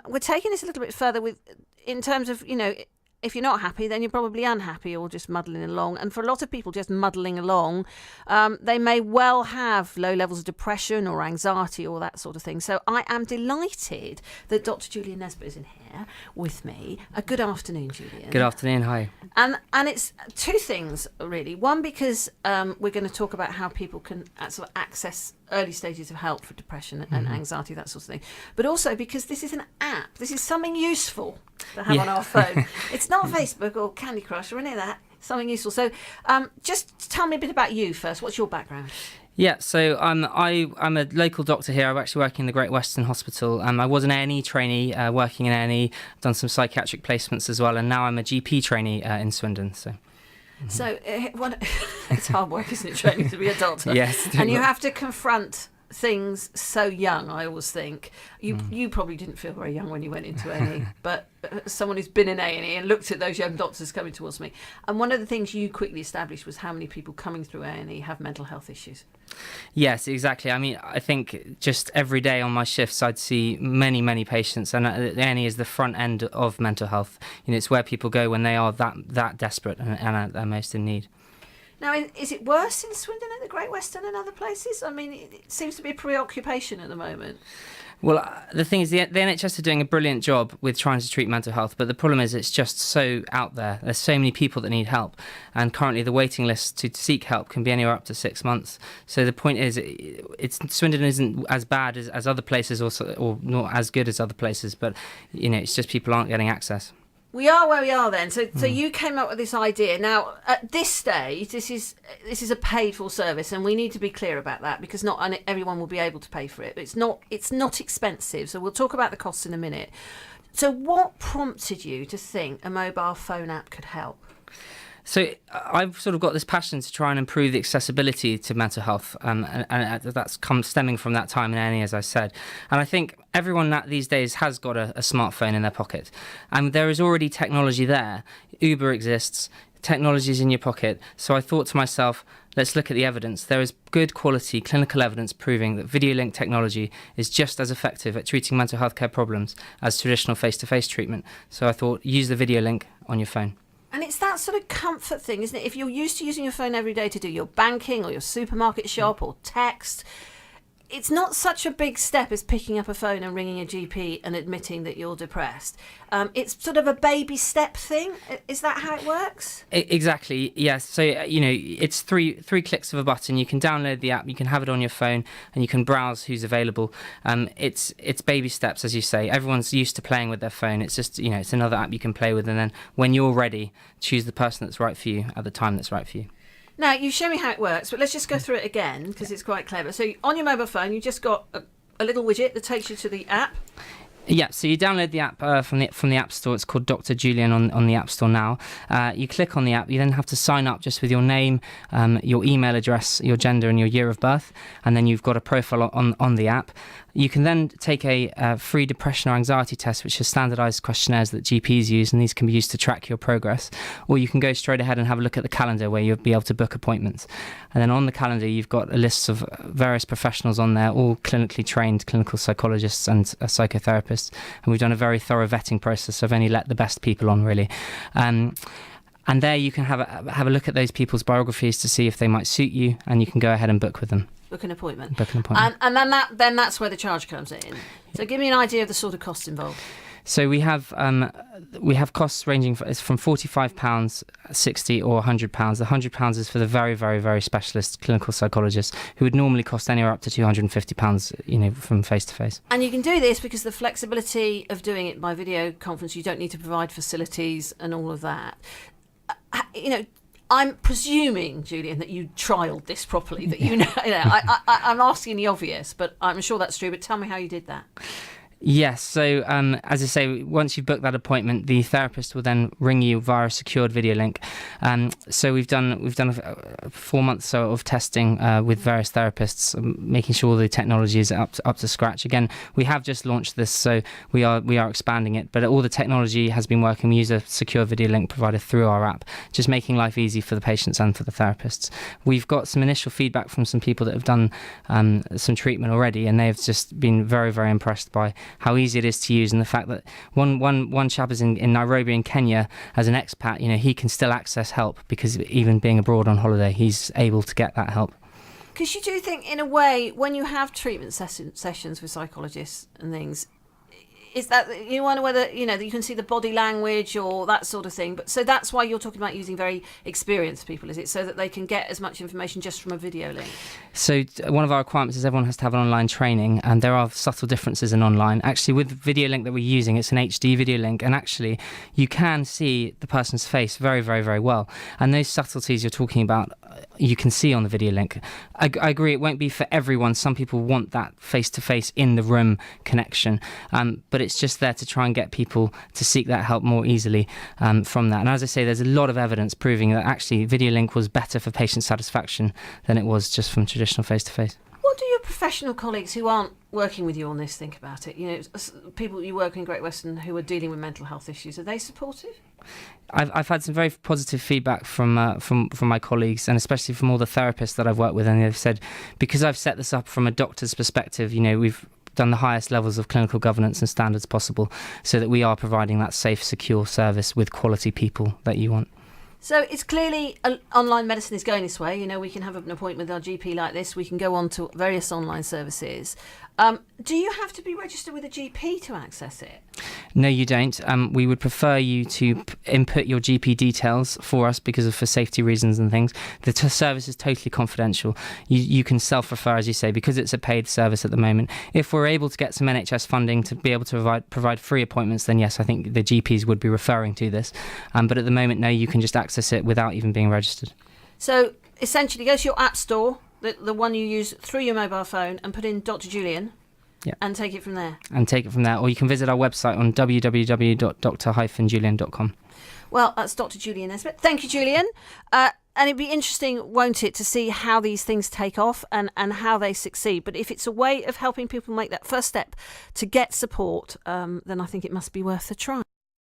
We're taking this a little bit further in terms of, if you're not happy, then you're probably unhappy or just muddling along. And for a lot of people just muddling along, they may well have low levels of depression or anxiety or that sort of thing. So I am delighted that Dr. Julian Nesbitt is in here with me. Good afternoon, Julian. Good afternoon, hi. And it's two things, really. One, because we're going to talk about how people can sort of access early stages of help for depression and anxiety, that sort of thing. But also because this is an app. This is something useful to have on our phone. It's not Facebook or Candy Crush or any of that. Something useful. So just tell me a bit about you first. What's your background? Yeah, so I'm a local doctor here. I'm actually working in the Great Western Hospital. I was an A&E trainee, working in A&E, done some psychiatric placements as well, and now I'm a GP trainee in Swindon. So it's hard work, isn't it, training to be a doctor? Yes. And you have to confront things so young, I always think. You probably didn't feel very young when you went into A&E, but someone who's been in A&E and looked at those young doctors coming towards me. And one of the things you quickly established was how many people coming through A&E have mental health issues. Yes, exactly. I mean, I think just every day on my shifts, I'd see many, many patients, and A&E is the front end of mental health. It's where people go when they are that desperate and are most in need. Now, is it worse in Swindon at the Great Western and other places? I mean, it seems to be a preoccupation at the moment. Well, the thing is, the NHS are doing a brilliant job with trying to treat mental health, but the problem is it's just so out there. There's so many people that need help, and currently the waiting list to seek help can be anywhere up to 6 months. So the point is, Swindon isn't as bad as other places, or not as good as other places, but it's just people aren't getting access. We are where we are then. So you came up with this idea. Now, at this stage, this is a paid-for service, and we need to be clear about that because not everyone will be able to pay for it. It's not expensive, so we'll talk about the costs in a minute. So what prompted you to think a mobile phone app could help? So I've sort of got this passion to try and improve the accessibility to mental health, and that's stemming from that time in A&E, as I said. And I think everyone these days has got a smartphone in their pocket, and there is already technology there. Uber exists, technology is in your pocket. So I thought to myself, let's look at the evidence. There is good quality clinical evidence proving that video link technology is just as effective at treating mental health care problems as traditional face-to-face treatment. So I thought, use the video link on your phone. And it's that sort of comfort thing, isn't it? If you're used to using your phone every day to do your banking or your supermarket shop or text, it's not such a big step as picking up a phone and ringing a GP and admitting that you're depressed. It's sort of a baby step thing. Is that how it works? Exactly, yes. So, it's three clicks of a button. You can download the app, you can have it on your phone, and you can browse who's available. It's baby steps, as you say. Everyone's used to playing with their phone. It's just, it's another app you can play with, and then when you're ready, choose the person that's right for you at the time that's right for you. Now, you show me how it works, but let's just go through it again because it's quite clever. So on your mobile phone, you just got a little widget that takes you to the app. Yeah, so you download the app from the App Store. It's called Dr. Julian on the App Store now. You click on the app. You then have to sign up just with your name, your email address, your gender, and your year of birth. And then you've got a profile on the app. You can then take a free depression or anxiety test, which are standardised questionnaires that GPs use, and these can be used to track your progress. Or you can go straight ahead and have a look at the calendar where you'll be able to book appointments. And then on the calendar, you've got a list of various professionals on there, all clinically trained clinical psychologists and psychotherapists. And we've done a very thorough vetting process. So I've only let the best people on, really. And there you can have a look at those people's biographies to see if they might suit you, and you can go ahead and book with them. Book an appointment. And then that's where the charge comes in. So give me an idea of the sort of costs involved. So we have costs ranging from £45, £60 or £100. The £100 is for the very, very, very specialist clinical psychologists who would normally cost anywhere up to £250, from face to face. And you can do this because the flexibility of doing it by video conference, you don't need to provide facilities and all of that. I'm presuming, Julian, that you trialled this properly. That I'm asking the obvious, but I'm sure that's true. But tell me how you did that. Yes, so as I say, once you've booked that appointment, the therapist will then ring you via a secured video link. So we've done 4 months of testing with various therapists, making sure the technology is up to scratch. Again, we have just launched this, so we are expanding it. But all the technology has been working. We use a secure video link provider through our app, just making life easy for the patients and for the therapists. We've got some initial feedback from some people that have done some treatment already, and they've just been very, very impressed by how easy it is to use, and the fact that one chap is in Nairobi in Kenya as an expat. He can still access help because even being abroad on holiday, he's able to get that help. Because you do think, in a way, when you have treatment sessions with psychologists and things, is that you wonder whether that you can see the body language or that sort of thing. But so that's why you're talking about using very experienced people, is it, so that they can get as much information just from a video link? So one of our requirements is everyone has to have an online training, and there are subtle differences in online. Actually, with the video link that we're using, it's an HD video link, and actually you can see the person's face very, very, very well. And those subtleties you're talking about, you can see on the video link. I agree, it won't be for everyone. Some people want that face-to-face in the room connection, but it's just there to try and get people to seek that help more easily from that. And as I say, there's a lot of evidence proving that actually video link was better for patient satisfaction than it was just from traditional face-to-face. What do your professional colleagues who aren't working with you on this think about it? People you work in Great Western who are dealing with mental health issues, are they supportive? I've had some very positive feedback from my colleagues, and especially from all the therapists that I've worked with, and they've said, because I've set this up from a doctor's perspective, we've done the highest levels of clinical governance and standards possible, so that we are providing that safe, secure service with quality people that you want. So it's clearly online medicine is going this way. We can have an appointment with our GP like this. We can go on to various online services. Do you have to be registered with a GP to access it? No, you don't. We would prefer you to input your GP details for us for safety reasons and things. The service is totally confidential. You can self-refer, as you say, because it's a paid service at the moment. If we're able to get some NHS funding to be able to provide free appointments, then yes, I think the GPs would be referring to this. But at the moment, no, you can just access it without even being registered. So essentially, go to your app store, the one you use through your mobile phone, and put in Dr. Julian. Yeah. And take it from there. Or you can visit our website on www.dr-julian.com. Well, that's Dr. Julian Nesbitt. Thank you, Julian. And it'd be interesting, won't it, to see how these things take off and how they succeed. But if it's a way of helping people make that first step to get support, then I think it must be worth a try.